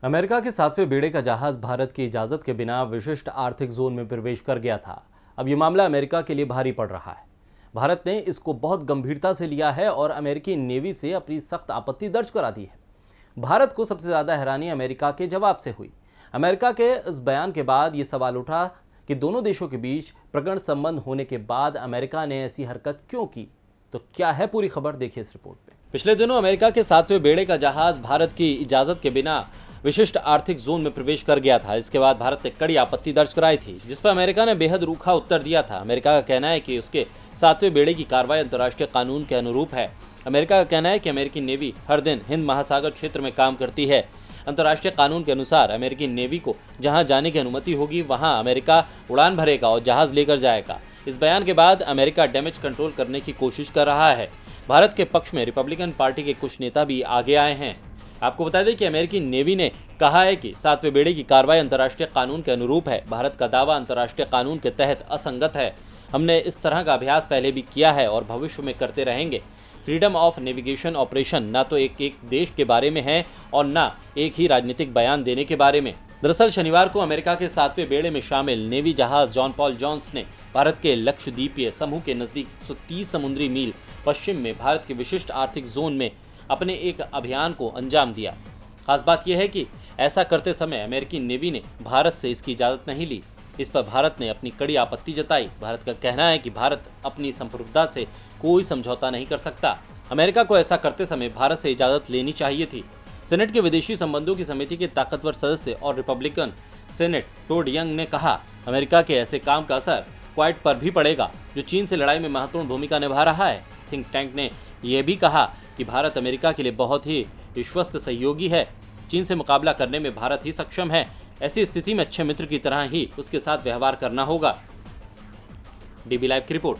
America के 7वें बेड़े का जहाज भारत की इजाजत के बिना विशिष्ट आर्थिक जोन में प्रवेश कर गया था। अब ये मामला अमेरिका के लिए भारी पड़ रहा है। भारत ने इसको बहुत गंभीरता से लिया है और अमेरिकी नेवी से अपनी सख्त आपत्ति दर्ज करा दी है। भारत को सबसे ज्यादा हैरानी अमेरिका के जवाब से हुई। अमेरिका के इस बयान के बाद ये सवाल उठा कि दोनों देशों के बीच प्रगाढ़ संबंध होने के बाद अमेरिका ने ऐसी हरकत क्यों की। तो क्या है पूरी खबर, देखिए इस रिपोर्ट में। पिछले दिनों अमेरिका के 7वें बेड़े का जहाज भारत की इजाजत के बिना विशिष्ट आर्थिक जोन में प्रवेश कर गया था। इसके बाद भारत ने कड़ी आपत्ति दर्ज कराई थी, जिस पर अमेरिका ने बेहद रूखा उत्तर दिया था। अमेरिका का कहना है कि उसके 7वें बेड़े की कार्रवाई अंतर्राष्ट्रीय कानून के अनुरूप है। अमेरिका का कहना है कि अमेरिकी नेवी हर दिन हिंद महासागर क्षेत्र में काम करती है। अंतर्राष्ट्रीय कानून के अनुसार अमेरिकी नेवी को जहां जाने की अनुमति होगी वहां अमेरिका उड़ान भरेगा और जहाज लेकर जाएगा। इस बयान के बाद अमेरिका डैमेज कंट्रोल करने की कोशिश कर रहा है। भारत के पक्ष में रिपब्लिकन पार्टी के कुछ नेता भी आगे आए हैं। आपको बता दें कि अमेरिकी नेवी ने कहा है कि 7वें बेड़े की कार्रवाई अंतर्राष्ट्रीय कानून के अनुरूप है। भारत का दावा अंतर्राष्ट्रीय कानून के तहत असंगत है। हमने इस तरह का अभ्यास पहले भी किया है और भविष्य में करते रहेंगे। फ्रीडम ऑफ नेविगेशन ऑपरेशन ना तो एक देश के बारे में है और ना एक ही राजनीतिक बयान देने के बारे में। दरअसल शनिवार को अमेरिका के 7वें बेड़े में शामिल नेवी जहाज जॉन पॉल जॉन्स ने भारत के लक्षद्वीपीय समूह के नजदीक 130 समुद्री मील पश्चिम में भारत के विशिष्ट आर्थिक जोन में अपने एक अभियान को अंजाम दिया। खास बात यह है कि ऐसा करते समय अमेरिकी नेवी ने भारत से इसकी इजाजत नहीं ली। इस पर भारत ने अपनी कड़ी आपत्ति जताई। भारत का कहना है कि भारत अपनी संप्रभुता से कोई समझौता नहीं कर सकता। अमेरिका को ऐसा करते समय भारत से इजाजत लेनी चाहिए थी। सेनेट के विदेशी संबंधों की समिति के ताकतवर सदस्य और रिपब्लिकन सेनेट टोड यंग ने कहा, अमेरिका के ऐसे काम का असर क्वाइट पर भी पड़ेगा, जो चीन से लड़ाई में महत्वपूर्ण भूमिका निभा रहा है। थिंक टैंक ने यह भी कहा कि भारत अमेरिका के लिए बहुत ही विश्वस्त सहयोगी है। चीन से मुकाबला करने में भारत ही सक्षम है। ऐसी स्थिति में अच्छे मित्र की तरह ही उसके साथ व्यवहार करना होगा। डीबी लाइव की रिपोर्ट।